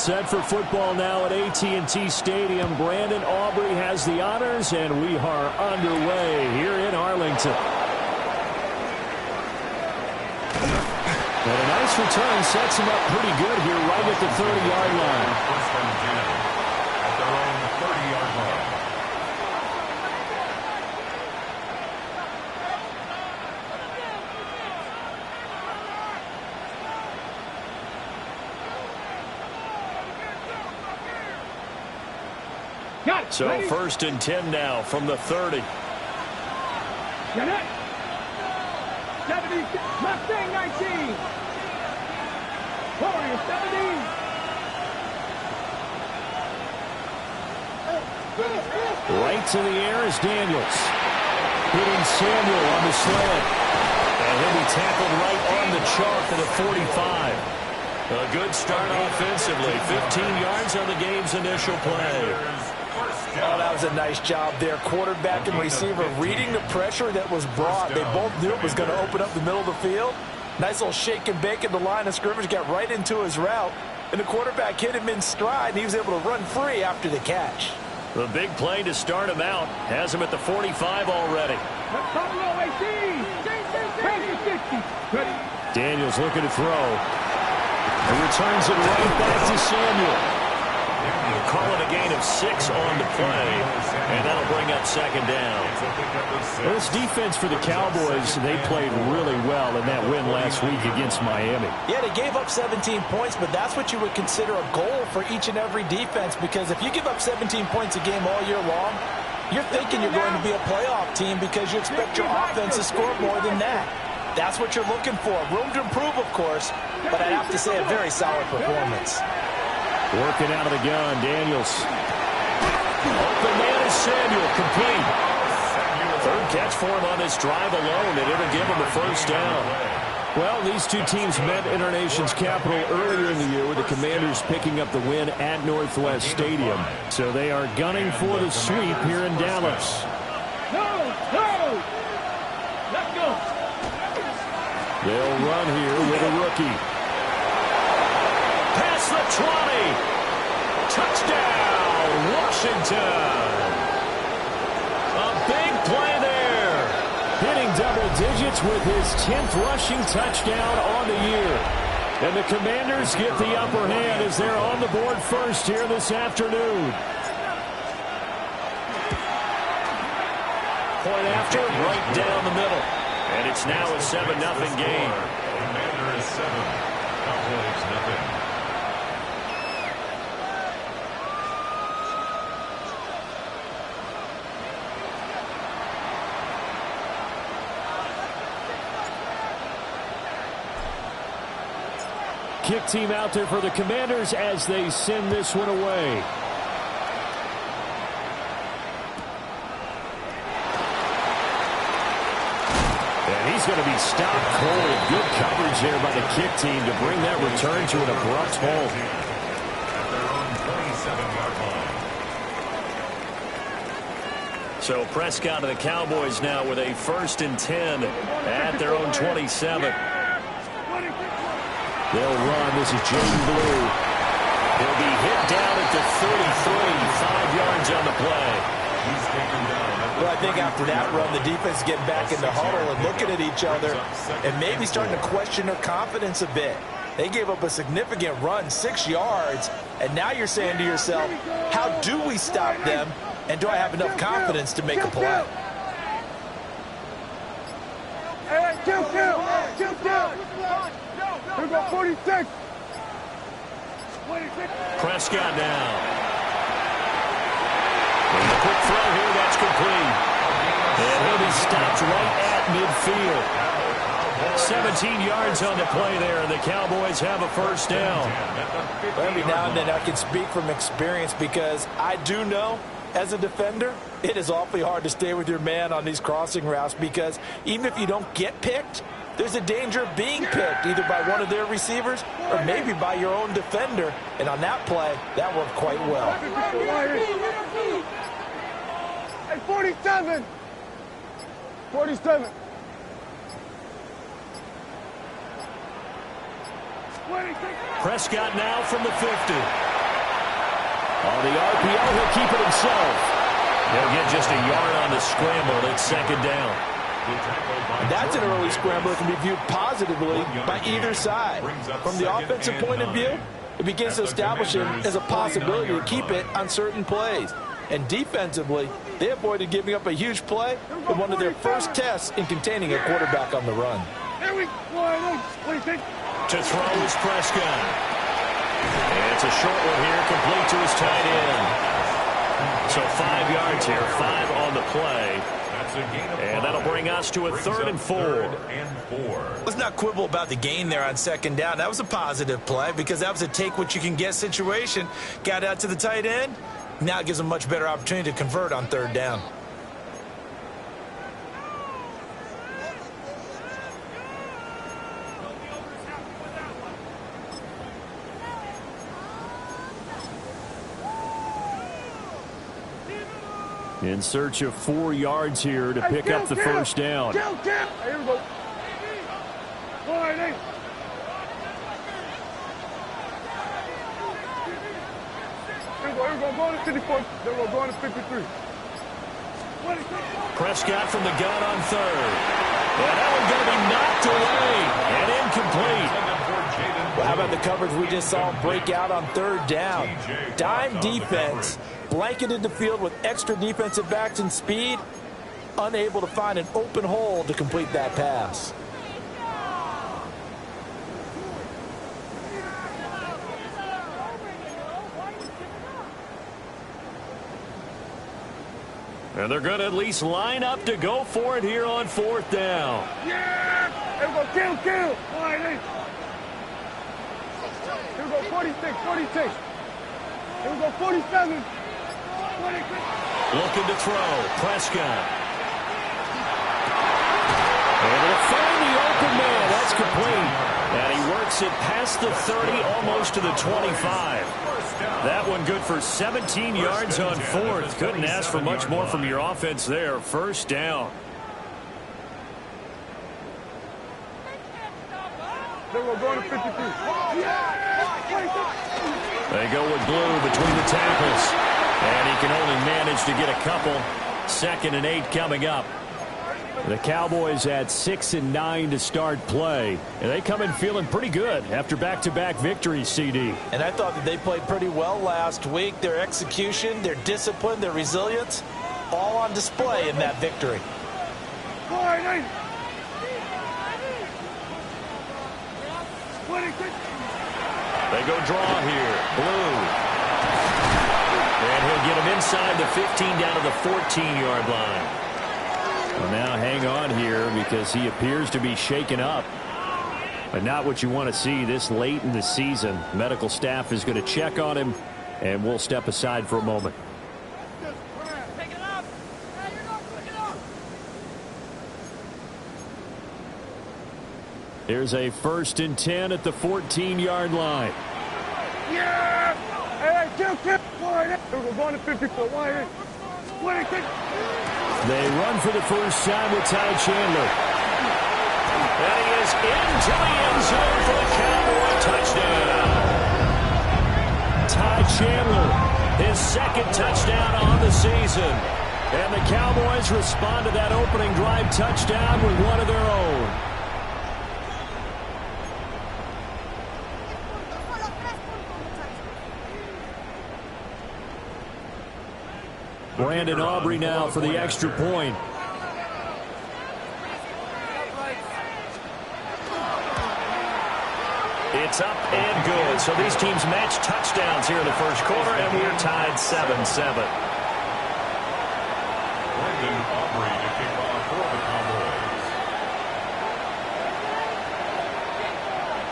set for football now at AT&T Stadium. Brandon Aubrey has the honors, and we are underway here in Arlington. And a nice return sets him up pretty good here right at the 30-yard line. First and 10 at their own 30-yard line. So first and 10 now from the 30. Get it. 70, Mustang 19. Warrior 70. Right to the air is Daniels. Hitting Samuel on the slant. And he'll be tackled right on the chalk at a 45. A good start offensively. 15 yards on the game's initial play. Oh, that was a nice job there. Quarterback and receiver reading the pressure that was brought. They both knew it was going to open up the middle of the field. Nice little shake and bake at the line of scrimmage. Got right into his route. And the quarterback hit him in stride, and he was able to run free after the catch. The big play to start him out. Has him at the 45 already. Daniels looking to throw. And returns it right back to Samuel. We'll call it a gain of 6 on the play, and that'll bring up second down. Well, this defense for the Cowboys, they played really well in that win last week against Miami. Yeah, they gave up 17 points, but that's what you would consider a goal for each and every defense, because if you give up 17 points a game all year long, you're thinking you're going to be a playoff team because you expect your offense to score more than that. That's what you're looking for. Room to improve, of course, but I have to say a very solid performance. Working out of the gun, Daniels. Open man is Samuel, complete. Third catch for him on this drive alone, and it'll give him the first down. Well, these two teams met in our nation's capital earlier in the year with the Commanders picking up the win at Northwest Stadium. So they are gunning for the sweep here in Dallas. Let's go. They'll run here with a rookie. Past the 20. Touchdown, Washington. A big play there. Hitting double digits with his 10th rushing touchdown on the year. And the Commanders get the upper hand as they're on the board first here this afternoon. Point after, right down the middle. And it's now a 7-0 game. Commanders 7, Cowboys nothing. Kick team out there for the Commanders as they send this one away. And he's going to be stopped cold. Good coverage there by the kick team to bring that return to an abrupt halt. At their own 27-yard line. So Prescott and the Cowboys now with a 1st and 10 at their own 27. They'll run. This is Jaden Blue. He'll be hit down at the 33, 5 yards on the play. He's taken down. Well, I think after that run, the defense is getting back in the huddle and looking at each other and maybe starting to question their confidence a bit. They gave up a significant run, 6 yards, and now you're saying to yourself, how do we stop them, and do I have enough confidence to make a play? Hey, kill. Here we go, 46. Prescott now. And the quick throw here, that's complete. And he'll be stopped right at midfield. 17 yards on the play there, and the Cowboys have a first down. Every now and then I can speak from experience because I do know, as a defender, it is awfully hard to stay with your man on these crossing routes because even if you don't get picked, there's a danger of being picked either by one of their receivers or maybe by your own defender. And on that play, that worked quite well. Hey, 47. 47. Prescott now from the 50. On the RPO, he'll keep it himself. He'll get just a yard on the scramble. It's second down. That's an early scramble that can be viewed positively by either side. From the offensive point of view, it begins to establish him as a possibility to keep it on certain plays. And defensively, they avoided giving up a huge play in one of their first tests in containing a quarterback on the run. To throw is Prescott. And it's a short one here, complete to his tight end. So 5 yards here, 5 on the play. And that'll bring us to a 3rd and 4. Let's not quibble about the gain there on second down. That was a positive play because that was a take-what-you-can-get situation. Got out to the tight end. Now it gives them a much better opportunity to convert on 3rd down. In search of 4 yards here to pick up the first down. Here we go. All right, hey. Here we go. Go to 54. Then we'll go to 53. Prescott from the gun on 3rd. And that one's going to be knocked away and incomplete. Well, how about the coverage we just saw break out on 3rd down? Dime defense, blanketed the field with extra defensive backs and speed, unable to find an open hole to complete that pass. And they're going to at least line up to go for it here on 4th down. Yeah! Here we go. Kill. All right, hey. Here we go. 46. Here we go. 47. 46. Looking to throw. Prescott. And it'll find the open man. That's complete. And he works it past the 30, almost to the 25. That one good for 17 yards on 4th. Couldn't ask for much more from your offense there. First down. Then we're going to 53. They go with Blue between the tackles. And he can only manage to get a couple. 2nd and 8 coming up. The Cowboys at 6 and 9 to start play. And they come in feeling pretty good after back-to-back victories, CD. And I thought that they played pretty well last week. Their execution, their discipline, their resilience, all on display in that victory. All right, hey. They go draw here. Blue. And he'll get him inside the 15 down to the 14-yard line. Well, now hang on here because he appears to be shaken up. But not what you want to see this late in the season. Medical staff is going to check on him, and we'll step aside for a moment. Here's a 1st and 10 at the 14-yard line. Yeah! Hey, kill. All right, we're going to 54. All right, They run for the first time with Ty Chandler. And he is into the end zone for the Cowboy touchdown. Ty Chandler, his 2nd touchdown on the season. And the Cowboys respond to that opening drive touchdown with one of their own. Brandon Aubrey now for the extra point. It's up and good. So these teams match touchdowns here in the first quarter, and we're tied 7-7. Brandon Aubrey to kick off for the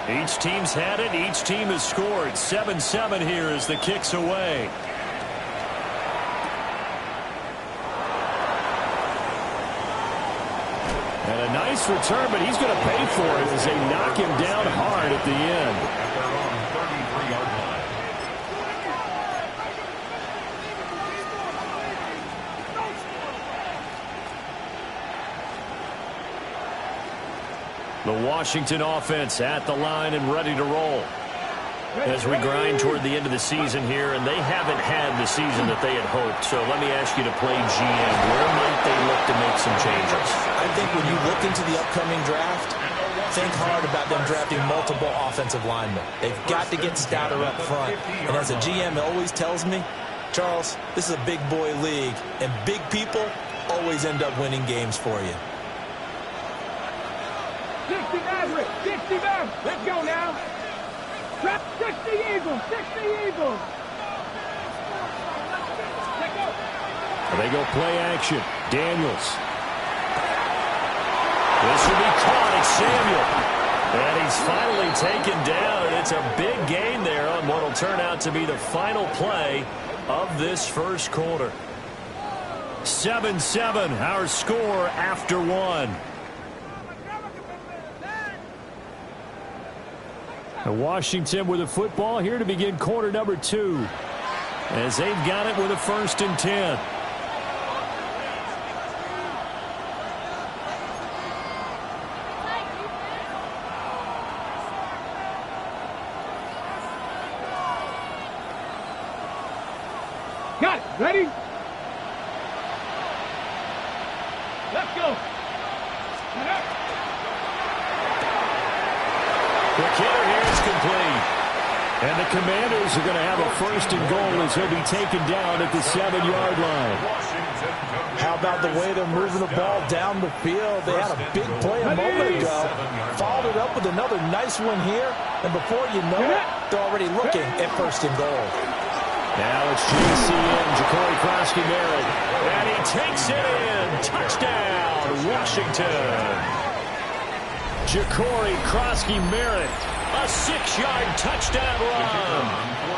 Cowboys. Each team's had it. Each team has scored. 7-7 here as the kick's away. And a nice return, but he's going to pay for it as they knock him down hard at the end. At their own 33-yard line. The Washington offense at the line and ready to roll. As we grind toward the end of the season here, and they haven't had the season that they had hoped. So let me ask you to play GM. Where might they look to make some changes? I think when you look into the upcoming draft, think hard about them drafting multiple offensive linemen. They've got to get stouter up front. And as a GM always tells me, Charles, this is a big boy league, and big people always end up winning games for you. 60 Maverick, 60 Maverick. Let's go now. 60 Eagles, 60 Eagles. Let's go. They go play action. Daniels. This will be caught. It's Samuel. And he's finally taken down, and it's a big gain there on what will turn out to be the final play of this first quarter. 7-7, our score after one. Washington with the football here to begin quarter number 2, as they've got it with a 1st and 10. Got it. Ready? Let's go. The kicker here is complete. And the Commanders are going to have a 1st and goal as he'll be taken down at the 7-yard line. How about the way they're moving the ball down the field? They had a big play a moment ago. Followed it up with another nice one here. And before you know it, they're already looking at 1st and goal. Now it's JCM, Ja'Cory Krosky-Merritt. And he takes it in. Touchdown, Washington. Ja'Cory Krosky-Merritt, a 6-yard touchdown run.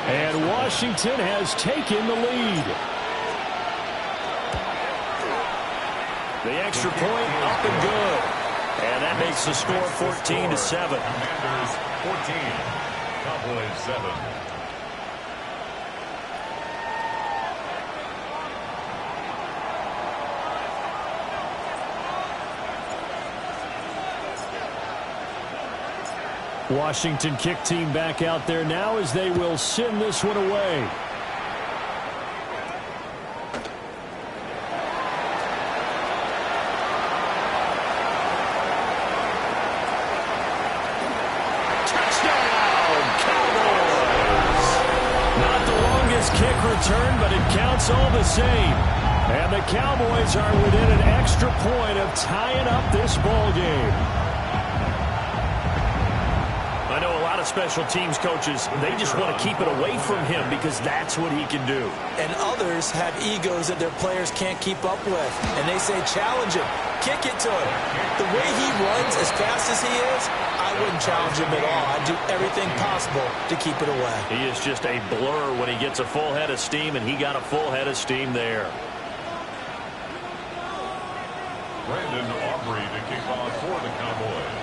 And Washington has taken the lead. The extra point up and good. And that makes the score 14-7. Commanders 14, Cowboys 7. Washington kick team back out there now as they will send this one away. Touchdown, Cowboys! Not the longest kick return, but it counts all the same. And the Cowboys are within an extra point of tying up this ball game. I know a lot of special teams coaches, they just want to keep it away from him because that's what he can do. And others have egos that their players can't keep up with. And they say, challenge him, kick it to him. The way he runs as fast as he is, I wouldn't challenge him at all. I'd do everything possible to keep it away. He is just a blur when he gets a full head of steam, and he got a full head of steam there. Brandon Aubrey to kick off for the Cowboys.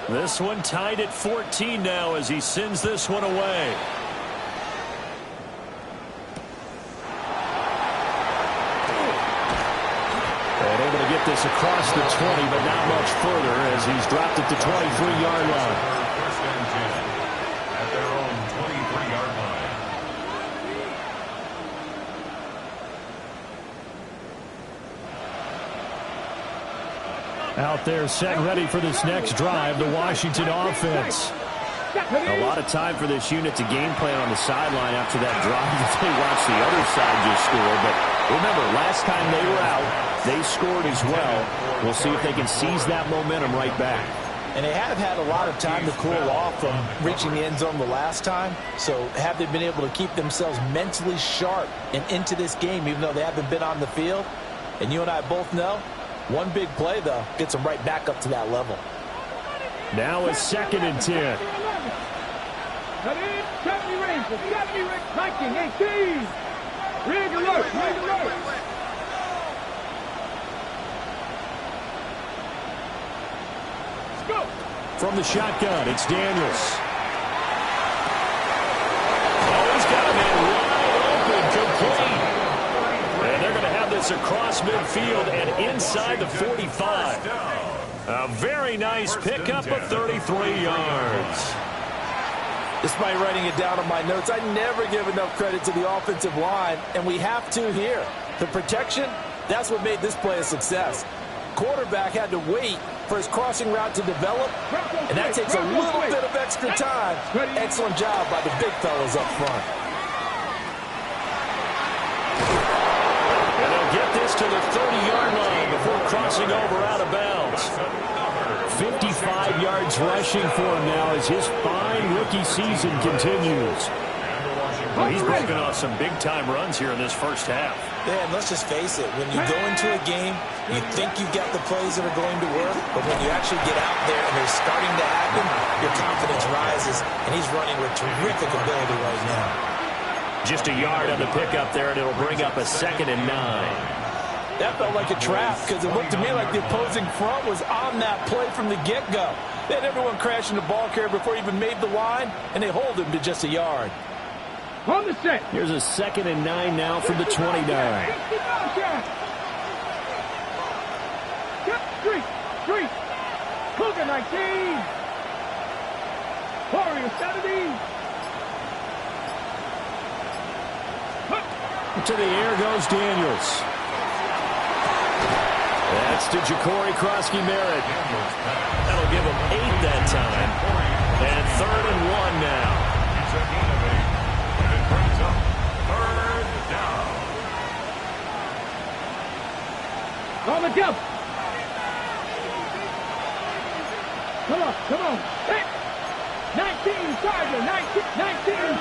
This one tied at 14 now as he sends this one away. And able to get this across the 20, but not much further as he's dropped at the 23-yard line. First and 10 at their own 23-yard line. Out there set ready for this next drive, the Washington offense. A lot of time for this unit to game plan on the sideline after that drive as they watch the other side just score. But remember, last time they were out, they scored as well. We'll see if they can seize that momentum right back. And they have had a lot of time to cool off from reaching the end zone the last time. So have they been able to keep themselves mentally sharp and into this game, even though they haven't been on the field? And you and I both know, one big play, though, gets them right back up to that level. Now it's 2nd and 10. Cut in, 70 Rangers, 70 Rangers, 18. Rig alert, rig alert. Let's go. From the shotgun, it's Daniels. Oh, he's got a man wide open, complete. this across midfield and inside the 45. A very nice pickup of 33 yards. Despite writing it down on my notes, I never give enough credit to the offensive line, and we have to here. The protection, that's what made this play a success. Quarterback had to wait for his crossing route to develop, and that takes a little bit of extra time. Excellent job by the big fellas up front. And they'll get this to the 30-yard line before crossing over out of bounds. 55 yards rushing for him now as his fine rookie season continues. Well, he's broken off some big-time runs here in this first half. Yeah, and let's just face it. When you go into a game, you think you've got the plays that are going to work, but when you actually get out there and they're starting to happen, your confidence rises, and he's running with terrific ability right now. Just a yard on the pickup there, and it'll bring up a 2nd and 9. That felt like a trap because it looked to me like the opposing front was on that play from the get-go. They had everyone crashing the ball carrier before he even made the line, and they hold him to just a yard. On the set. Here's a 2nd and 9 now from the 29. Street. Cougar 19. Warrior 70. To the air goes Daniels. That's to Ja'Cory Krosky-Merritt. That'll give him 8 that time. And 3rd and 1 now. And it brings up 3rd down. On the jump. Come on. Hey. 19 Charger. 19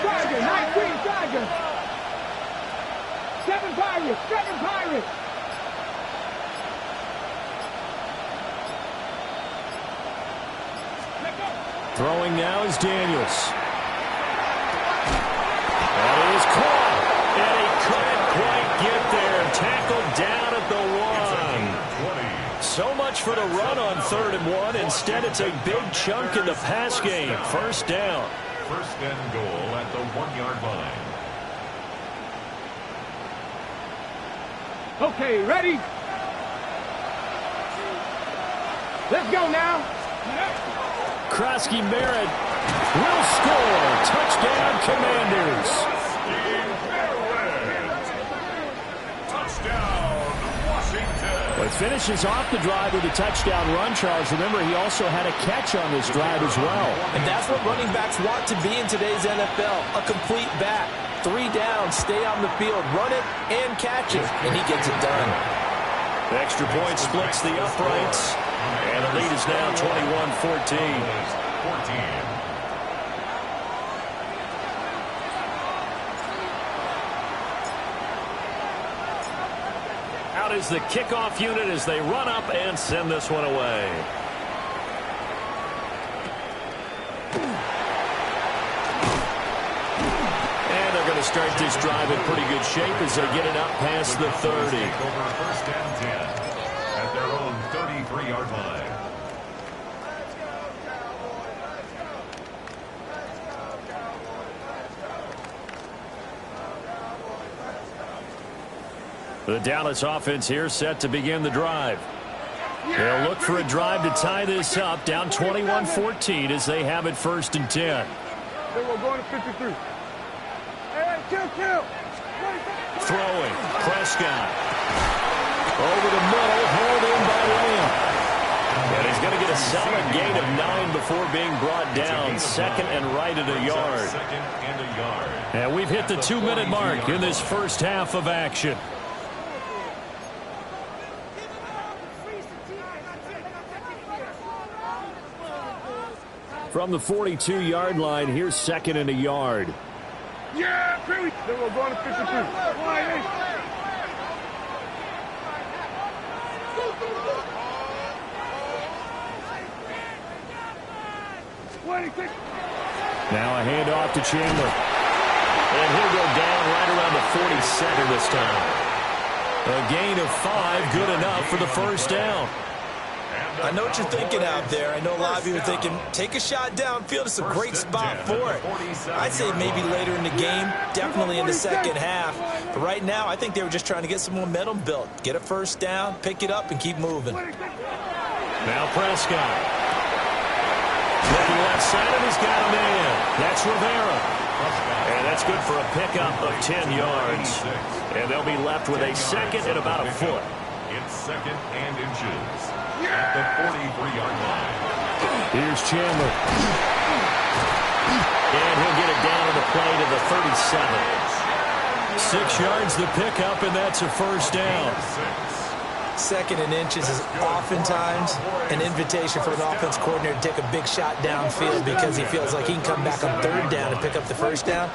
Charger. 7 Pirates. Throwing now is Daniels. That is caught. And he couldn't quite get there. Tackled down at the 1. So much for the run on 3rd and 1. Instead, it's a big chunk in the pass game. First down. 1st and goal at the 1-yard line. Okay, ready? Let's go now. Krosky-Merritt will score. Touchdown, Commanders. Touchdown, Washington. Well, it finishes off the drive with a touchdown run, Charles. Remember, he also had a catch on this drive as well. And that's what running backs want to be in today's NFL, a complete back. 3 down, stay on the field, run it, and catch it, and he gets it done. The extra point splits the uprights, and the lead is now 21-14. Out is the kickoff unit as they run up and send this one away. Start this drive in pretty good shape as they get it up past the 30. Over 1st and 10 at their own 33-yard line. The Dallas offense here set to begin the drive. They'll look for a drive to tie this up, down 21-14 as they have it 1st and 10. Then we're going to 53. Throwing, Prescott. Over the middle, hauled in by Lamb. And he's going to get a solid gain of 9 before being brought down. 2nd and right at a yard. And we've hit the 2-minute mark in this first half of action. From the 42-yard line, here's 2nd and a yard. Yeah, Perry. Then we're going to 53. Now a handoff to Chandler. And he'll go down right around the 47 this time. A gain of 5, good enough for the first down. I know what you're thinking out there. I know a lot of you are thinking, take a shot downfield. It's a great spot for it. I'd say maybe later in the game, definitely in the second half. But right now, I think they were just trying to get some momentum built. Get a first down, pick it up, and keep moving. Now Prescott. Looking left side, and he's got a man. That's Rivera. And that's good for a pickup of 10 yards. And they'll be left with a second and about a foot. It's second and inches at the 43-yard line. Here's Chandler. And he'll get it down to the play to the 37. 6 yards the pickup, and that's a first down. Second and inches is oftentimes an invitation for an offense coordinator to take a big shot downfield because he feels like he can come back on third down and pick up the first down.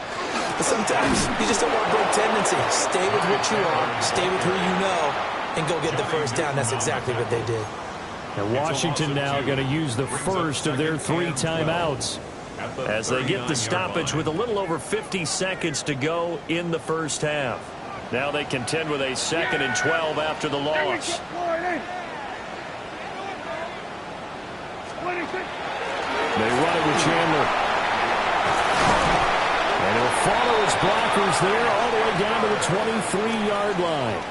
But sometimes you just don't want to break tendency. Stay with what you are, stay with who you know, and go get the first down. That's exactly what they did. And Washington now going to use the first of their 3 timeouts as they get the stoppage with a little over 50 seconds to go in the first half. Now they contend with a 2nd and 12 after the loss. They run it with Chandler. And he'll follow his blockers there all the way down to the 23-yard line.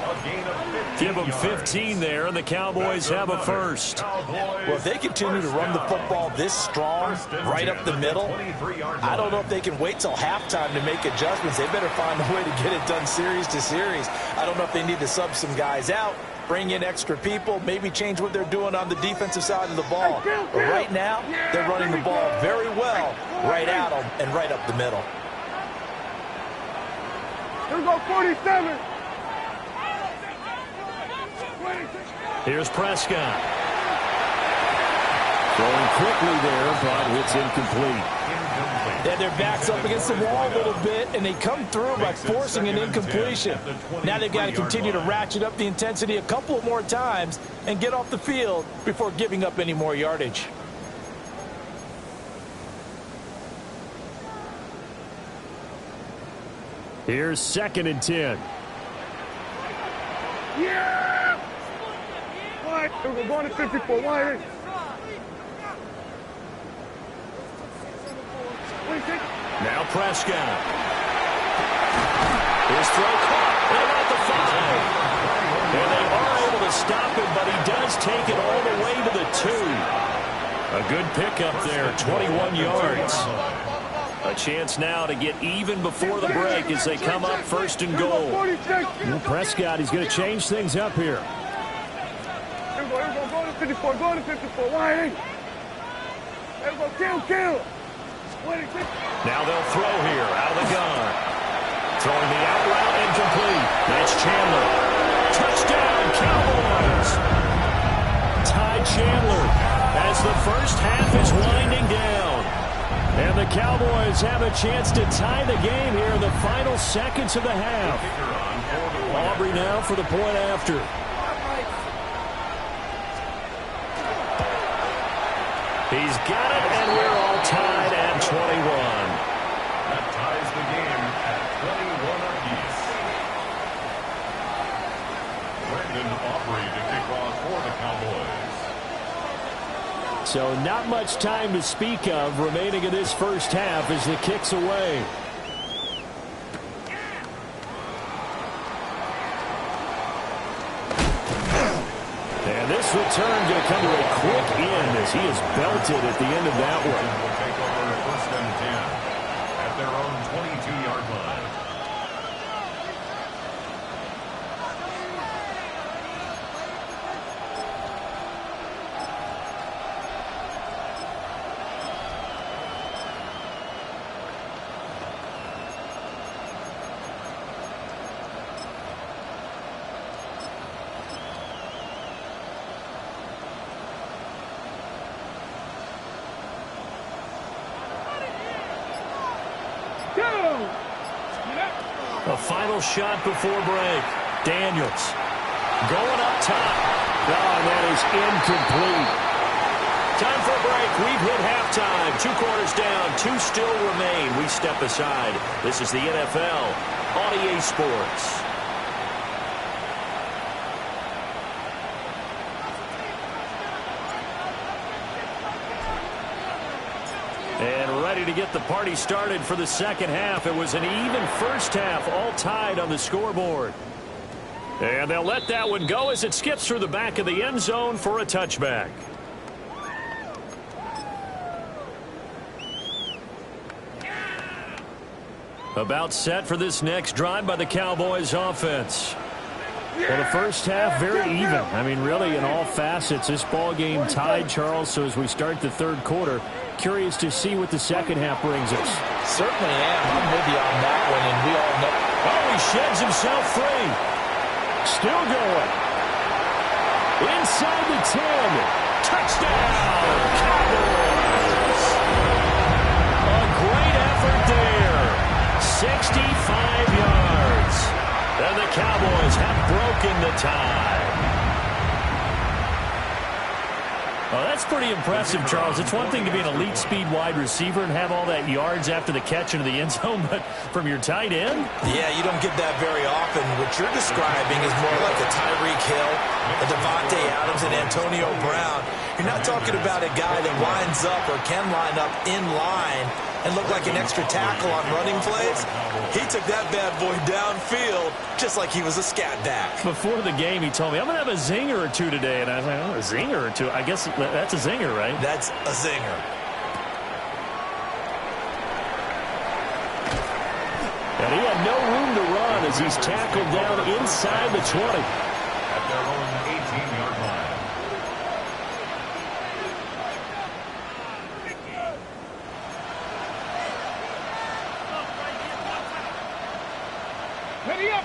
Give them 15 there, and the Cowboys have a first. Well, if they continue to run the football this strong, right up the middle, I don't know if they can wait till halftime to make adjustments. They better find a way to get it done series to series. I don't know if they need to sub some guys out, bring in extra people, maybe change what they're doing on the defensive side of the ball. But right now, they're running the ball very well right at them and right up the middle. Here we go, 47. Here's Prescott. Throwing quickly there, but it's incomplete. Yeah, their back's up against the wall a little bit, and they come through by forcing an incompletion. Now they've got to continue to ratchet up the intensity a couple more times and get off the field before giving up any more yardage. Here's 2nd and 10. Yeah! Wide. We're going to 54. Wide. Now Prescott. His throw caught. And at the 5. And they are able to stop him, but he does take it all the way to the 2. A good pickup there, 21 yards. A chance now to get even before the break as they come up 1st and goal. Well, Prescott, he's going to change things up here. Here we go. Go to 54. Go to 54. Wide. Here we go. Kill. Now they'll throw here out of the gun. Throwing the out route incomplete. That's Chandler. Touchdown, Cowboys. Ty Chandler as the first half is winding down. And the Cowboys have a chance to tie the game here in the final seconds of the half. Aubrey now for the point after. He's got it, and we're all tied at 21. That ties the game at 21 apiece. Brandon Aubrey to kick off for the Cowboys. So not much time to speak of remaining in this first half as the kick's away. And this return going to come to a quick end as he is belted at the end of that one. Will take over 1st and 10 at their own 22-yard line. A final shot before break. Daniels going up top. Oh, that is incomplete. Time for a break. We've hit halftime. 2 quarters down. 2 still remain. We step aside. This is the NFL on EA Sports. And ready ready to get the party started for the second half. It was an even first half, all tied on the scoreboard. And they'll let that one go as it skips through the back of the end zone for a touchback. About set for this next drive by the Cowboys offense. Well, the first half, very even. I mean, really, in all facets, this ball game tied, Charles. So as we start the third quarter, curious to see what the second half brings us. Certainly am. I'm with you on that one, and we all know. Oh, he sheds himself free. Still going. Inside the 10. Touchdown, Cowboys. A great effort there. 65 yards. And the Cowboys have broken the tie. Oh, that's pretty impressive, Charles. It's one thing to be an elite speed wide receiver and have all that yards after the catch into the end zone, but from your tight end? Yeah, you don't get that very often. What you're describing is more like a Tyreek Hill, a Devontae Adams, and Antonio Brown. You're not talking about a guy that lines up or can line up in line and look like an extra tackle on running plays. He took that bad boy downfield just like he was a scat back. Before the game, he told me, I'm going to have a zinger or two today. And I was like, oh, a zinger or two? I guess that's a zinger, right? That's a zinger. And he had no room to run as he's tackled down inside the 20. At their own 18-yard line.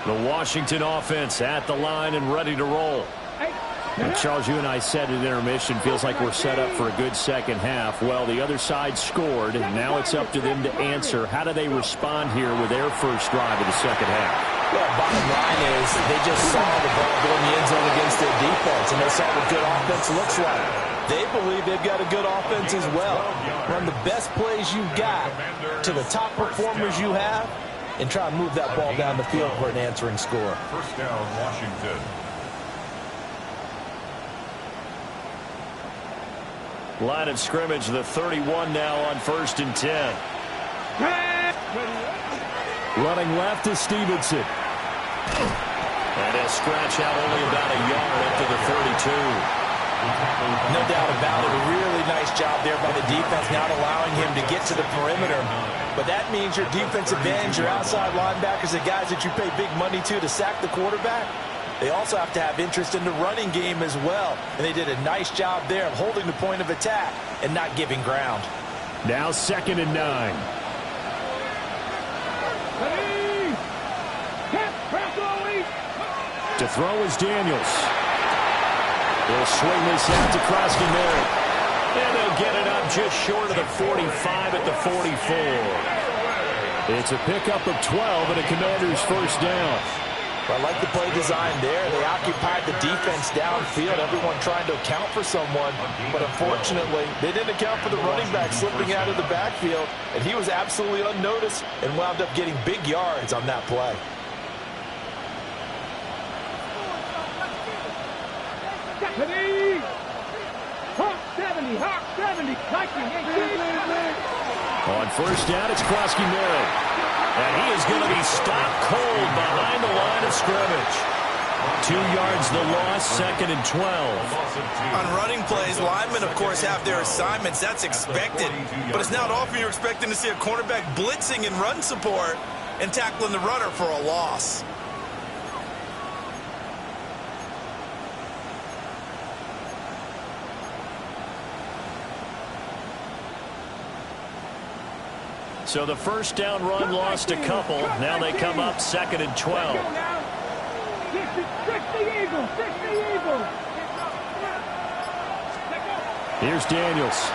The Washington offense at the line and ready to roll. And Charles, you and I said at intermission, feels like we're set up for a good second half. Well, the other side scored, and now it's up to them to answer. How do they respond here with their first drive of the second half? Well, bottom line is they just saw the ball go in the end zone against their defense, and they saw what good offense looks like. They believe they've got a good offense as well. Run the best plays you've got to the top performers you have, and try and move that ball down the field for an answering score. First down, Washington. Line of scrimmage, the 31 now on 1st and 10. Running left is Stevenson. And he'll scratch out only about a yard up to the 32. No doubt about it. A really nice job there by the defense, not allowing him to get to the perimeter. But that means your defensive ends, your outside linebackers, the guys that you pay big money to sack the quarterback, they also have to have interest in the running game as well. And they did a nice job there of holding the point of attack and not giving ground. Now 2nd and 9. To throw is Daniels. He'll swing this out to Krosky-Merritt. And they'll get it up just short of the 45 at the 44. It's a pickup of 12 and a Commander's first down. I like the play design there. They occupied the defense downfield, everyone trying to account for someone. But unfortunately, they didn't account for the running back slipping out of the backfield. And he was absolutely unnoticed and wound up getting big yards on that play. Hawk 70, Hawk 70, Viking 18. On first down, it's Krosky-Merritt. And he is going to be stopped cold behind the line of scrimmage. 2 yards the loss, 2nd and 12. On running plays, linemen, of course, have their assignments. That's expected. But it's not often you're expecting to see a cornerback blitzing in run support and tackling the runner for a loss. So the first down run lost a couple. Now they come up 2nd and 12. Here's Daniels.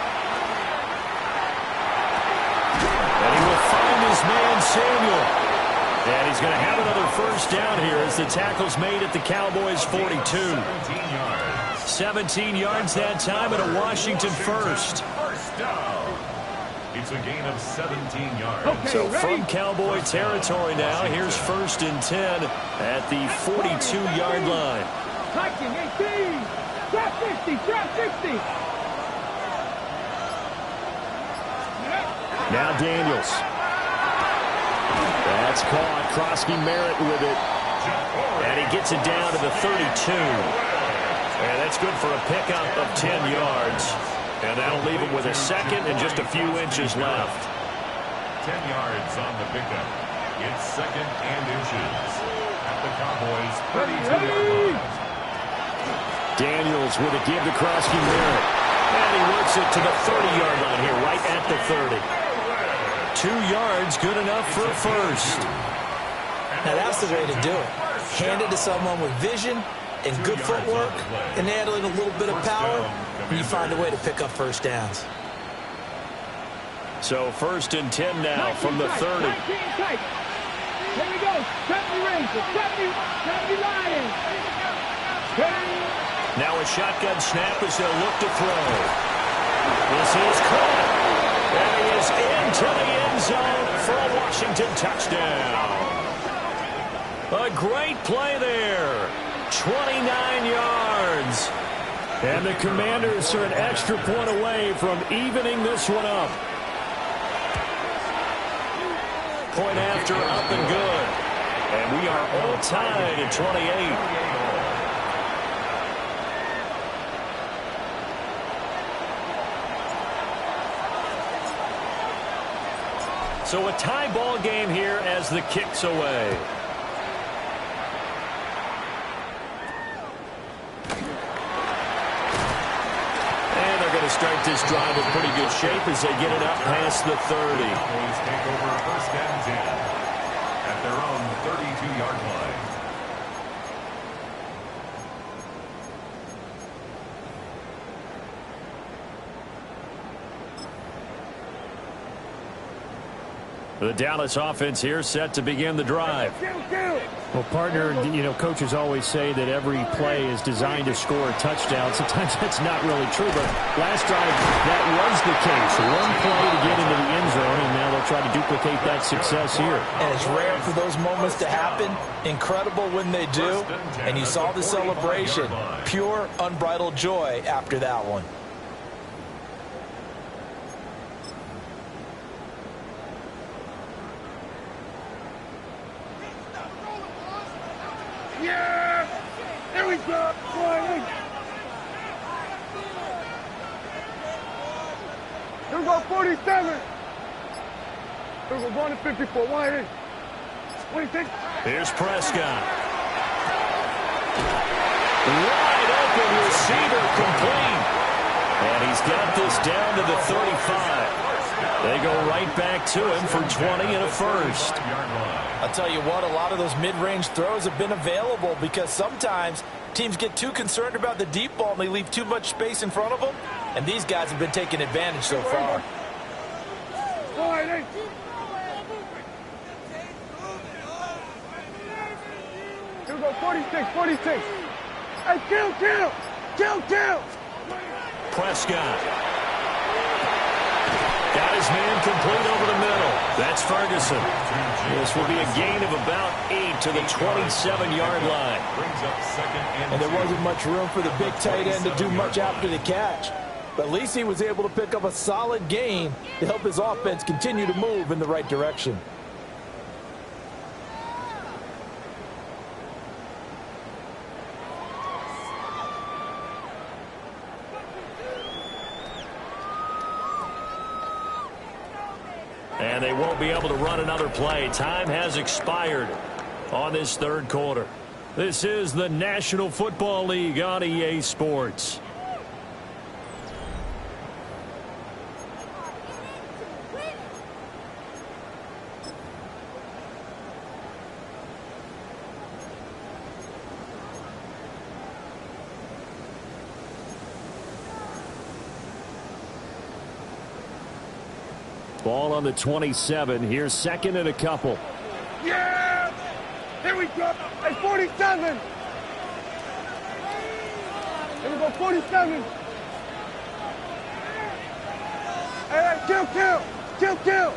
And he will find his man, Samuel. And he's going to have another first down here as the tackle's made at the Cowboys' 42. 17 yards that time and a Washington first. First down. It's a gain of 17 yards. Okay, So ready? from Cowboy territory now, here's 1st and 10 at the 42-yard line. Viking 18. Drop 50, drop 50. Now Daniels. That's caught. Krosky Merritt with it. And he gets it down to the 32. And that's good for a pickup of 10 yards. And that'll leave him with a second and just a few inches left. 10 yards on the pickup. It's second and inches at the Cowboys' 32-yard line. Daniels with a give to Krosky Merritt. And he works it to the 30-yard line here, right at the 30. 2 yards, good enough for a first. Now that's the way to do it. Hand it to someone with vision and good footwork and handling a little bit of power, and you find a way to pick up first downs. So 1st and 10 now from the 30. Here we go. 70 Rangers, 70 Lions. Now a shotgun snap as they'll look to throw. This is caught. And he is into the end zone for a Washington touchdown. A great play there. 29 yards. And the Commanders are an extra point away from evening this one up. Point after, up and good. And we are all tied at 28. So a tie ball game here as the kick's away. And they're going to start this drive in pretty good shape as they get it up past the 30. Cowboys take over 1st and 10 at their own 32-yard line. The Dallas offense here set to begin the drive. Well, partner, you know, coaches always say that every play is designed to score a touchdown. Sometimes that's not really true, but last drive, that was the case. One play to get into the end zone, and now they'll try to duplicate that success here. And it's rare for those moments to happen. Incredible when they do. And you saw the celebration. Pure, unbridled joy after that one. Yeah! There we go! Here we go, 47! Here we go, going to 54, wide in. 26. Here's Prescott. Wide open receiver complete. And he's got this down to the 35. They go right back to him for 20 and a first. I'll tell you what, a lot of those mid-range throws have been available because sometimes teams get too concerned about the deep ball and they leave too much space in front of them. And these guys have been taking advantage so far. Here we go, 46. Hey, kill! Prescott. Got his man complete over the middle. That's Ferguson. This will be a gain of about 8 to the 27-yard line. And there wasn't much room for the big tight end to do much after the catch. But at least he was able to pick up a solid gain to help his offense continue to move in the right direction. And they won't be able to run another play. Time has expired on this third quarter. This is the National Football League on EA Sports. Ball on the 27. Here's 2nd and a couple. Yeah! Here we go! Hey, 47! Here we go, 47! Hey, kill!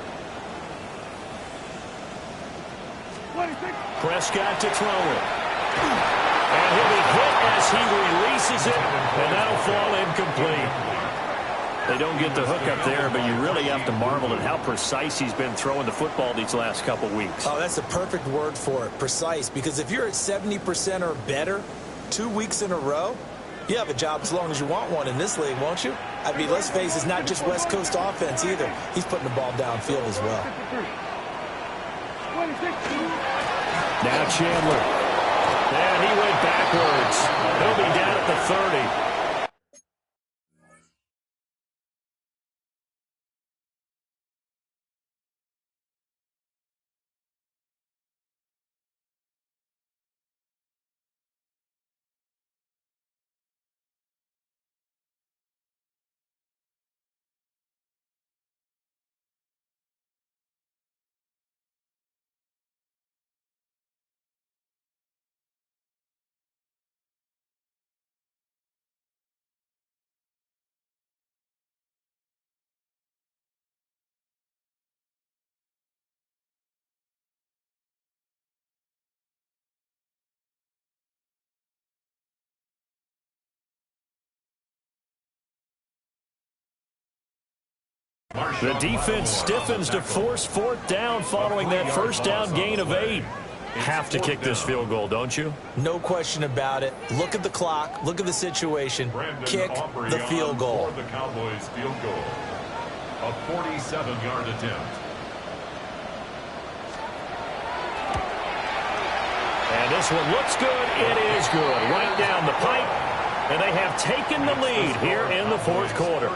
26! Prescott to throw it. And he'll be hit as he releases it, and that'll fall incomplete. They don't get the hook up there, but you really have to marvel at how precise he's been throwing the football these last couple weeks. Oh, that's the perfect word for it, precise, because if you're at 70% or better 2 weeks in a row, you have a job as long as you want one in this league, won't you? I mean, let's face it, it's not just West Coast offense either. He's putting the ball downfield as well. Now Chandler. And he went backwards. He'll be down at the 30. The defense stiffens to force fourth down following that first down gain of 8. Have to kick this field goal, don't you? No question about it. Look at the clock. Look at the situation. Kick the field goal. For the Cowboys field goal. A 47-yard attempt. And this one looks good. It is good. Right down the pipe. And they have taken the lead here in the fourth quarter.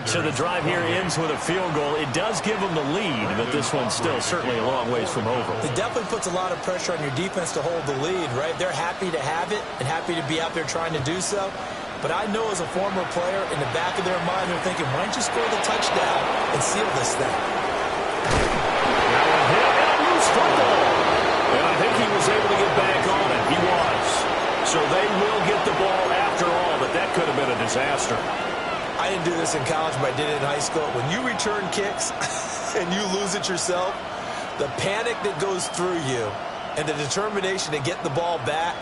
So the drive here ends with a field goal. It does give them the lead, but this one's still certainly a long ways from over. It definitely puts a lot of pressure on your defense to hold the lead, right? They're happy to have it and happy to be out there trying to do so. But I know as a former player, in the back of their mind, they're thinking, why don't you score the touchdown and seal this thing? That one hit and a loose football. And I think he was able to get back on it. He was. So they will get the ball after all, but that could have been a disaster. I didn't do this in college, but I did it in high school. When you return kicks and you lose it yourself, the panic that goes through you and the determination to get the ball back,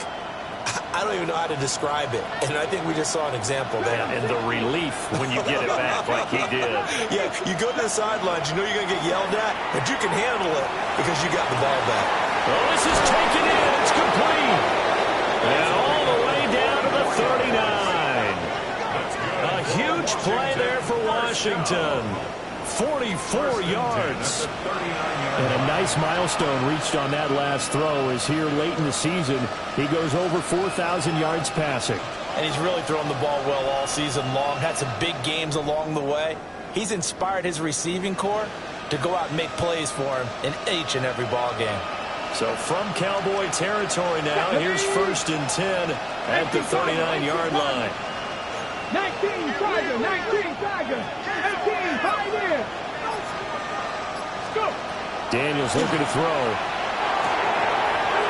I don't even know how to describe it. And I think we just saw an example there. And the relief when you get it back like he did. Yeah, you go to the sidelines, you know you're going to get yelled at, but you can handle it because you got the ball back. Well, this is taken in. It's complete. And all the way down to the 39. A huge play there for Washington. 44 yards. And a nice milestone reached on that last throw as here late in the season, he goes over 4,000 yards passing. And he's really thrown the ball well all season long. Had some big games along the way. He's inspired his receiving corps to go out and make plays for him in each and every ball game. So from Cowboy territory now, here's 1st and 10 at the 39-yard line. 19 Tiger, 19 Tiger, 18 Pioneer. Go. Daniels looking to throw.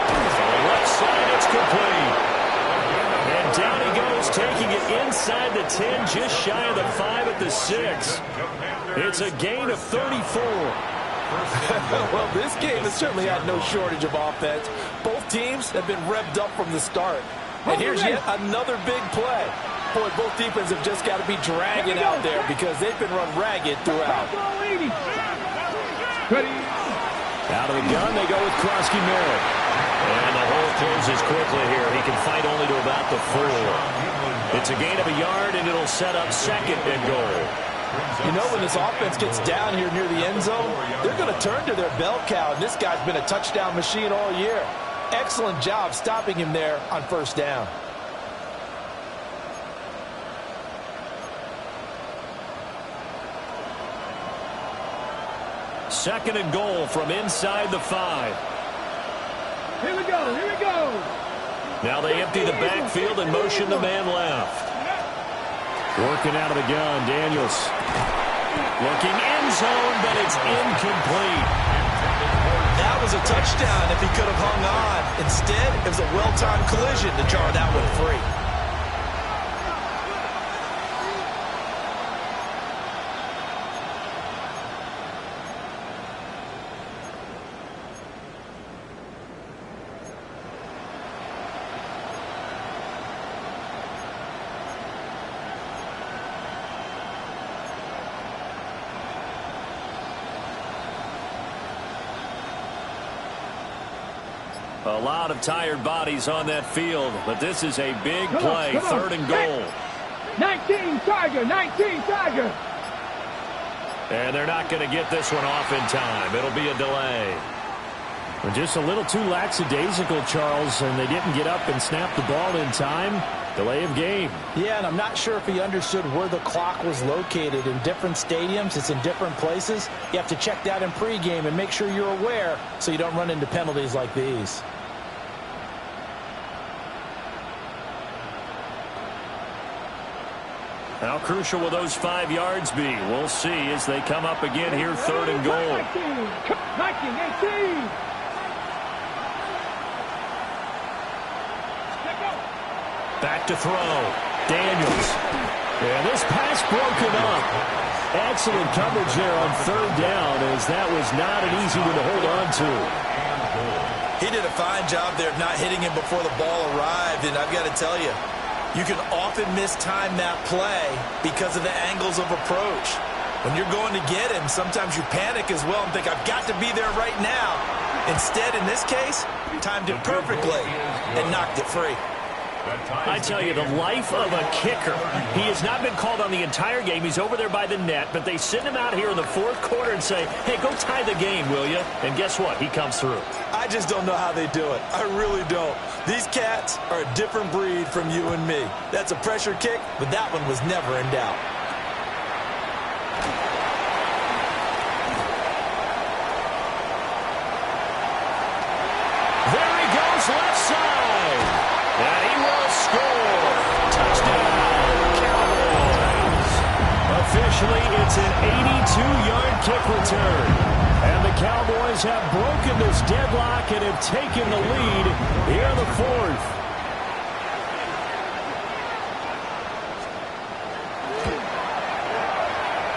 On the left side, it's complete. And down he goes, taking it inside the 10, just shy of the 5 at the 6. It's a gain of 34. Well, this game has certainly had no shortage of offense. Both teams have been revved up from the start. And here's yet another big play. Boy, both defenses have just got to be dragging out there because they've been run ragged throughout. Out of the gun, they go with Krosky Merritt. And the hole closes quickly here. He can fight only to about the 4. It's a gain of a yard, and it'll set up 2nd and goal. You know, when this offense gets down here near the end zone, they're going to turn to their bell cow, and this guy's been a touchdown machine all year. Excellent job stopping him there on 1st down. Second and goal from inside the 5. Here we go, here we go. Now they empty the backfield and motion the man left. Working out of the gun, Daniels. Looking end zone, but it's incomplete. That was a touchdown if he could have hung on. Instead, it was a well-timed collision to jar that one free. A lot of tired bodies on that field, but this is a big play, 3rd and goal. 19 Tiger, 19 Tiger. And they're not going to get this one off in time. It'll be a delay. Well, just a little too lackadaisical, Charles, and they didn't get up and snap the ball in time. Delay of game. Yeah, and I'm not sure if he understood where the clock was located. In different stadiums, it's in different places. You have to check that in pregame and make sure you're aware so you don't run into penalties like these. How crucial will those 5 yards be? We'll see as they come up again here, 3rd and goal. 19, 18. Back to throw. Daniels. And this pass broken up. Excellent coverage there on 3rd down, as that was not an easy one to hold on to. He did a fine job there of not hitting him before the ball arrived, and I've got to tell you, you can often mistime that play because of the angles of approach. When you're going to get him, sometimes you panic as well and think, I've got to be there right now. Instead, in this case, timed it perfectly and knocked it free. I tell you, the life of a kicker. He has not been called on the entire game. He's over there by the net, but they send him out here in the 4th quarter and say, hey, go tie the game, will you? And guess what? He comes through. I just don't know how they do it. I really don't. These cats are a different breed from you and me. That's a pressure kick, but that one was never in doubt. There he goes, left side. And he will score. Touchdown, Cowboys. Officially, it's an 82-yard kick return. And the Cowboys have broken this deadlock and have taken the lead here in the 4th.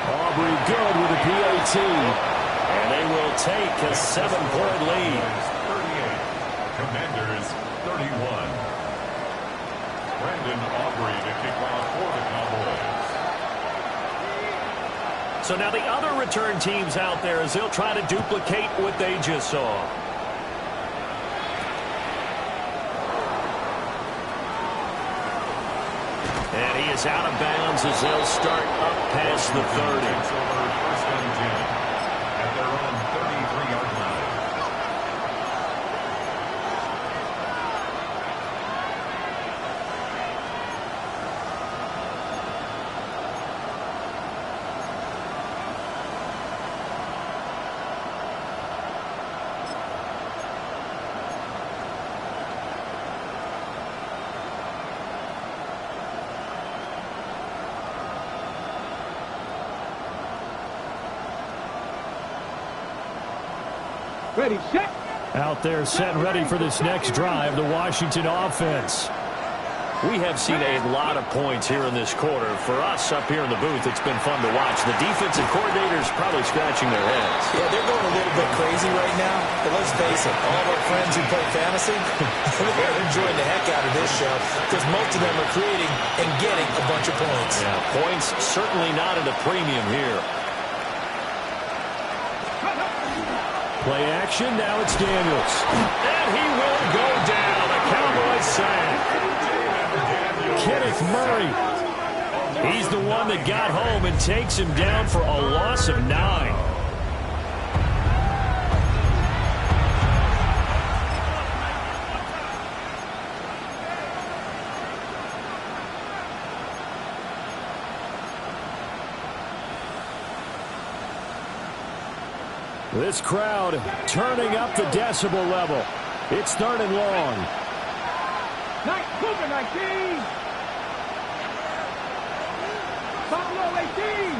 Aubrey good with a PAT. And they will take a 7-point lead. 38. Commanders 31. Brandon Aubrey to kick off for the Cowboys. So now the other return teams out there as they'll try to duplicate what they just saw. And he is out of bounds as they'll start up past the 30. First and 10 at their own 33-yard line. Ready, set. Out there set and ready for this next drive, the Washington offense. We have seen a lot of points here in this quarter. For us up here in the booth, it's been fun to watch. The defensive coordinators probably scratching their heads. Yeah, they're going a little bit crazy right now. But let's face it, all of our friends who play fantasy, they're enjoying the heck out of this show because most of them are creating and getting a bunch of points. Yeah, points certainly not at a premium here. Play action, now it's Daniels. And he will go down. A Cowboys sack. Kenneth Murray. He's the one that got home and takes him down for a loss of 9. This crowd turning up the decibel level. It's 3rd and long. Cougar 19. Buffalo 18.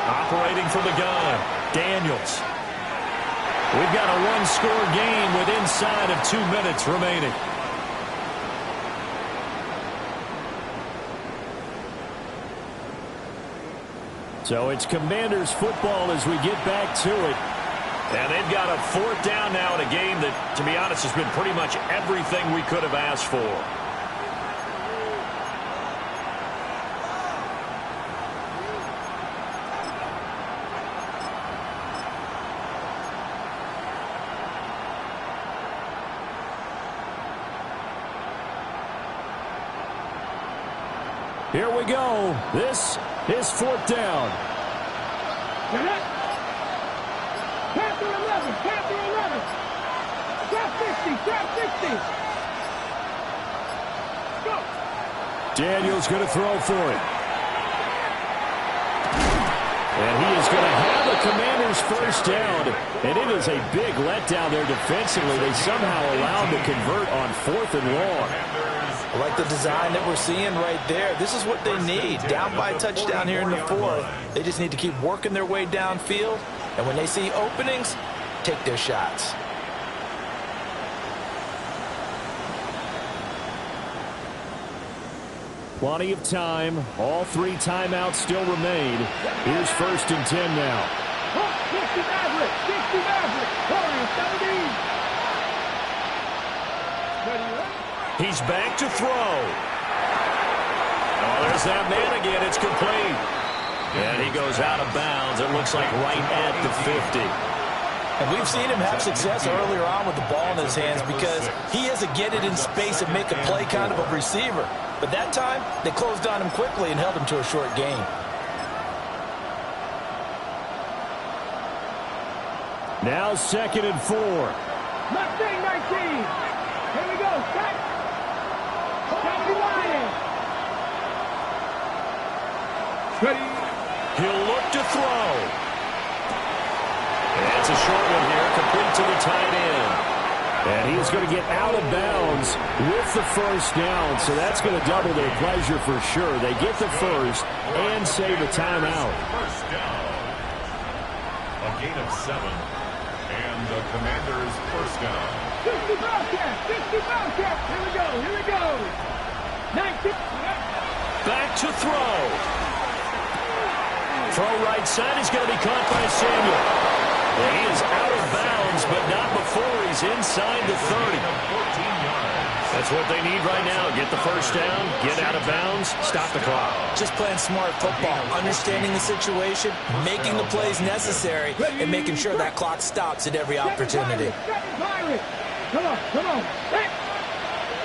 Operating from the gun, Daniels. We've got a one-score game with inside of 2 minutes remaining. So it's Commanders football as we get back to it. And they've got a 4th down now in a game that, to be honest, has been pretty much everything we could have asked for. Here we go. This is 4th down. Panther 11, Panther 11. Trap 50, trap 50. Go. Daniels going to throw for it. And he is going to have the Commanders' first down. And it is a big letdown there defensively. They somehow allowed to convert on 4th and long. I like the design that we're seeing right there. This is what they need. Down by a touchdown here in the 4th. They just need to keep working their way downfield. And when they see openings, take their shots. Plenty of time. All 3 timeouts still remain. Here's 1st and 10 now. 60 Maverick, 60 Maverick. Warriors 17. He's back to throw. Oh, there's that man again. It's complete. And he goes out of bounds. It looks like right at the 50. And we've seen him have success earlier on with the ball in his hands because he has a get it in space and make a play kind of a receiver. But that time, they closed on him quickly and held him to a short gain. Now 2nd and 4. Mustang 19. Here we go. Set. Johnny Ryan. Ready. He'll look to throw. And it's a short one here, complete to the tight end. And he's going to get out of bounds with the first down, so that's going to double their pleasure for sure. They get the first and save a timeout. First down. A gain of 7. And the Commanders' first down. 60 Bobcats, 60 Bobcats. Here we go, here we go. 19. Back to throw. Throw right side is going to be caught by Samuel. And he is out of bounds, but not before he's inside the 30. 14 yards. That's what they need right now. Get the first down, get out of bounds, stop the clock. Just playing smart football, understanding the situation, making the plays necessary, and making sure that clock stops at every opportunity. Come on, come on.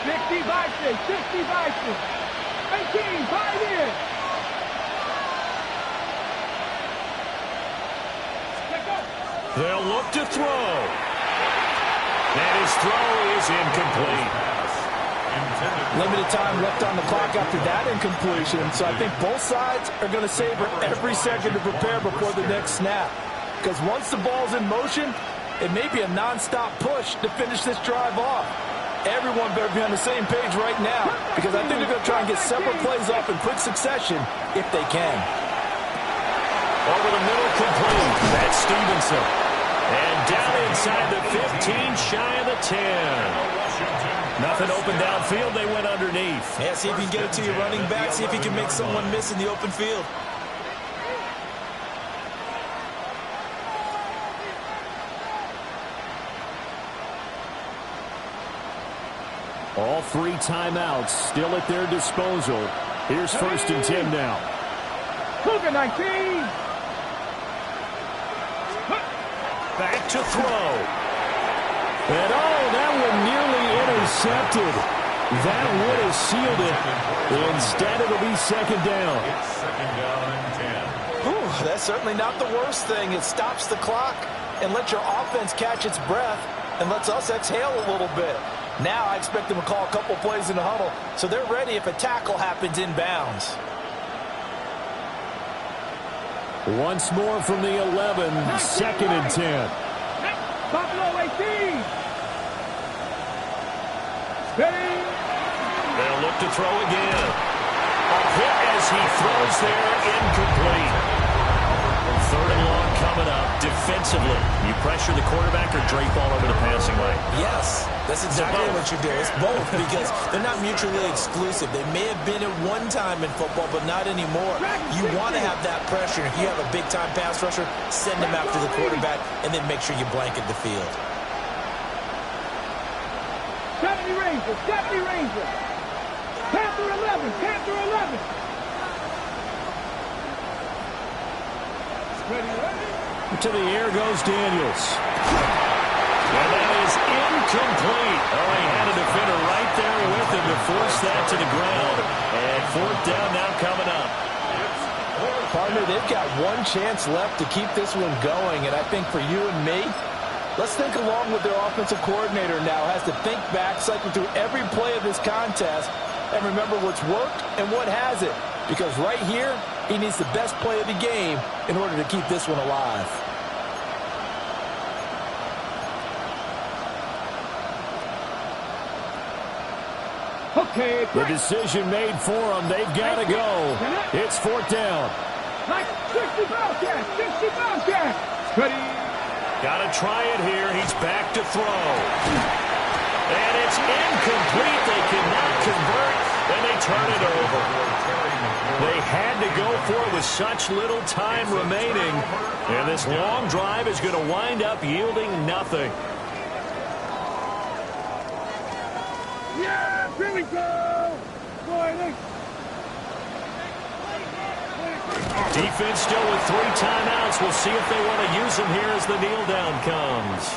60 Bison, 60 Bison. 18, 5 in. They'll look to throw. And his throw is incomplete. Limited time left on the clock after that incompletion, so I think both sides are going to savor every second to prepare before the next snap. Because once the ball's in motion, it may be a non-stop push to finish this drive off. Everyone better be on the same page right now, because I think they're going to try and get several plays off in quick succession if they can. Over the middle, complete. That's Stevenson. And down inside the 15, shy of the 10. Nothing open downfield. They went underneath. Yeah, see if you can get it to your running back. See if you can make someone miss in the open field. All 3 timeouts still at their disposal. Here's 1st and 10 now. Cougar 19. Back to throw. And that one nearly intercepted. That would have sealed it. Instead, it'll be 2nd down. It's 2nd down and 10. Whew, that's certainly not the worst thing. It stops the clock and lets your offense catch its breath and lets us exhale a little bit. Now I expect them to call a couple plays in the huddle so they're ready if a tackle happens inbounds. Once more from the 11, 2nd and 10. Buffalo 18. Ready. They'll look to throw again. A hit as he throws there, incomplete. 3rd and long coming up. Defensively, you pressure the quarterback or drape all over the passing lane? Yes, that's exactly what you do. It's both because they're not mutually exclusive. They may have been at one time in football, but not anymore. You want to have that pressure. If you have a big-time pass rusher, send him after the quarterback, and then make sure you blanket the field. 70 Rangers, 70 Rangers. Panther 11, Panther 11. Ready. To the air goes Daniels. And that is incomplete. Oh, he had a defender right there with him to force that to the ground. And 4th down now coming up. Partner, they've got one chance left to keep this one going, and I think for you and me, let's think along with their offensive coordinator now. Has to think back, cycle through every play of this contest, and remember what's worked and what hasn't. Because right here, he needs the best play of the game in order to keep this one alive. Okay. The decision made for them. They've got to go. It's 4th down. Like 60 Bobcats. 60 Bobcats. Ready. Got to try it here. He's back to throw. And it's incomplete. They cannot convert, and they turn it over. They had to go for it with such little time remaining. And this long drive is going to wind up yielding nothing. Yeah, here we go. Boy, Defense still with 3 timeouts. We'll see if they want to use them here as the kneel down comes.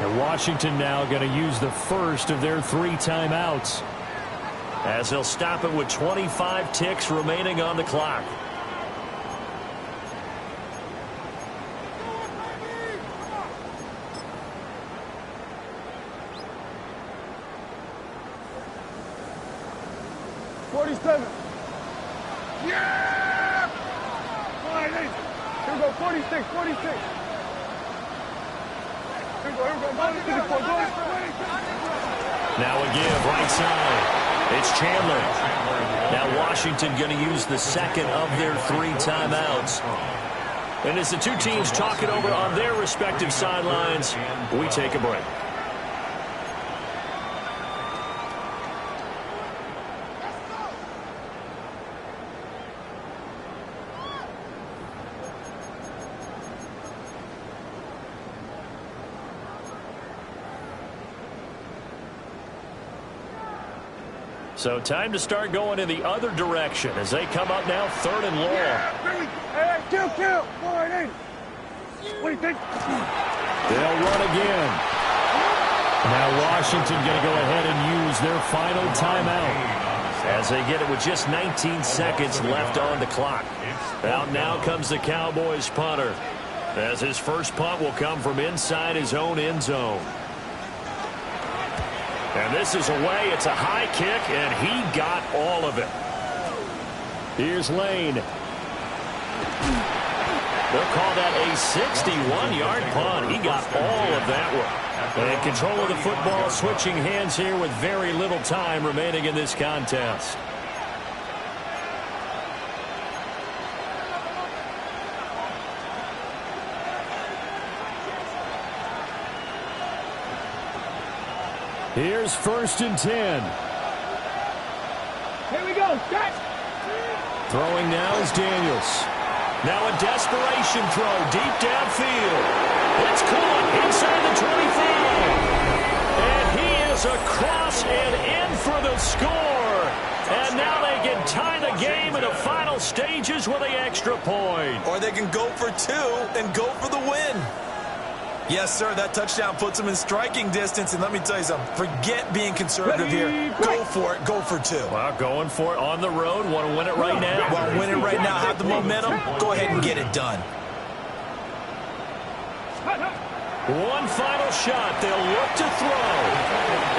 And Washington now going to use the first of their 3 timeouts, as they'll stop it with 25 ticks remaining on the clock. yeah! Boy, here we go. 46. Here we go. Now a give right side. It's Chandler. Now Washington going to use the second of their 3 timeouts. And as the two teams talk it over on their respective sidelines, we take a break. So time to start going in the other direction as they come up now 3rd and long. Hey, kill. Boy, what do you think? they'll run again. Now Washington going to go ahead and use their final timeout, as they get it with just 19 seconds left on the clock. Out now comes the Cowboys punter, as his first punt will come from inside his own end zone. And this is away. It's a high kick, and he got all of it. Here's Lane. They'll call that a 61-yard punt. He got all of that one. And control of the football, switching hands here with very little time remaining in this contest. Here's 1st and 10. Here we go. Set. Throwing now is Daniels. Now a desperation throw deep downfield. It's caught inside the 25. And he is across and in for the score. And now they can tie the game in the final stages with the extra point. Or they can go for 2 and go for the win. Yes, sir, that touchdown puts them in striking distance. And let me tell you something, forget being conservative here. Go for it. Go for 2. Well, going for it on the road. Want to win it right now? Want to win it right now. Have the momentum. Go ahead and get it done. One final shot. They'll look to throw.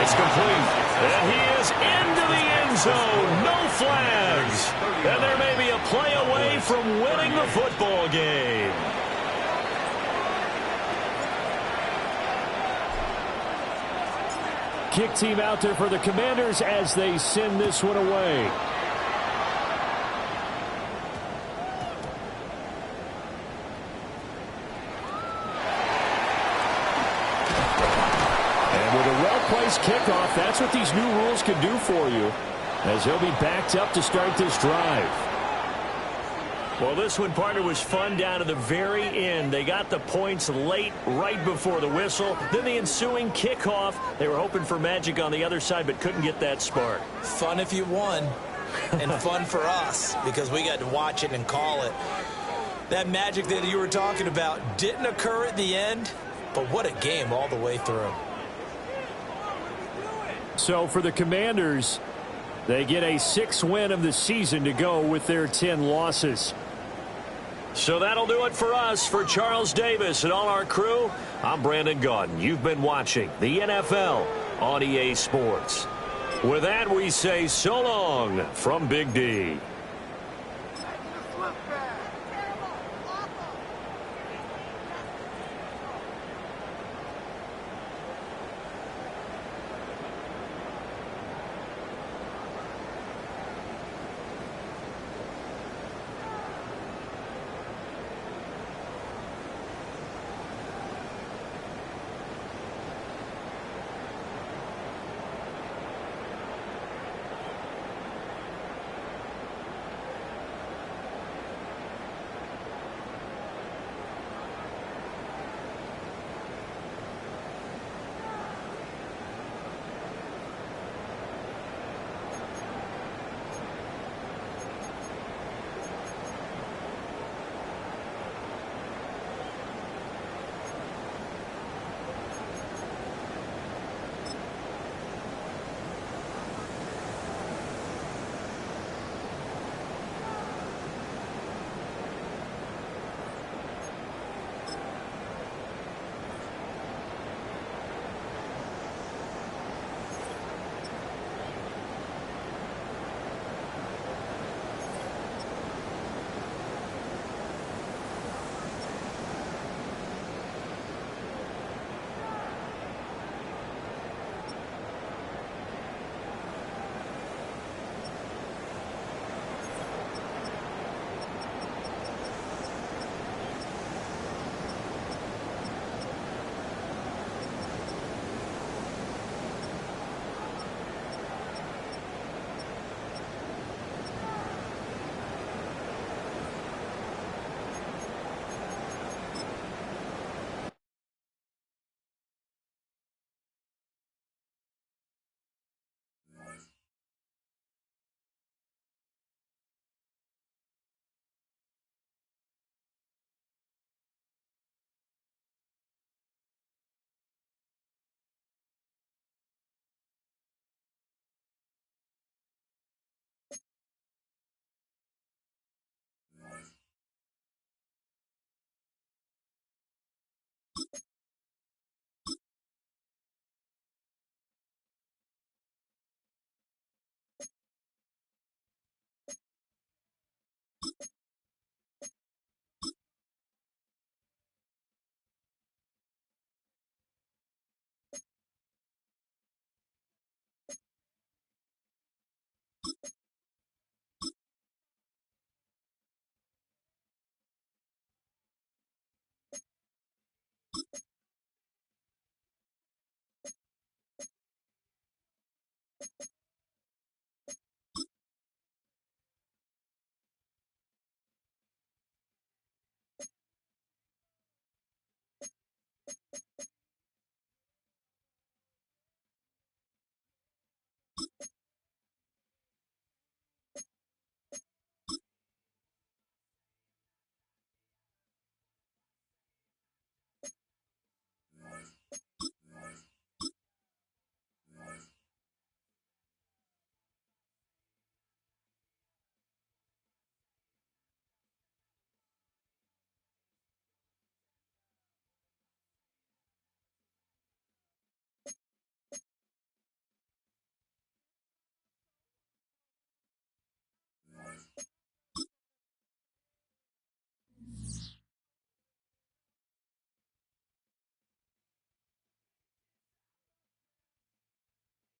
It's complete. And he is into the end zone. No flags. And there may be a play away from winning the football game. Kick team out there for the Commanders as they send this one away. And with a well-placed kickoff, that's what these new rules can do for you, as he'll be backed up to start this drive. Well, this one, partner, was fun down to the very end. They got the points late, right before the whistle. Then the ensuing kickoff. They were hoping for magic on the other side, but couldn't get that spark. Fun if you won, and fun for us, because we got to watch it and call it. That magic that you were talking about didn't occur at the end, but what a game all the way through. So for the Commanders, They get a 6th win of the season to go with their 10 losses. So that'll do it for us. For Charles Davis and all our crew, I'm Brandon Gaudin. You've been watching the NFL on EA Sports. With that, we say so long from Big D.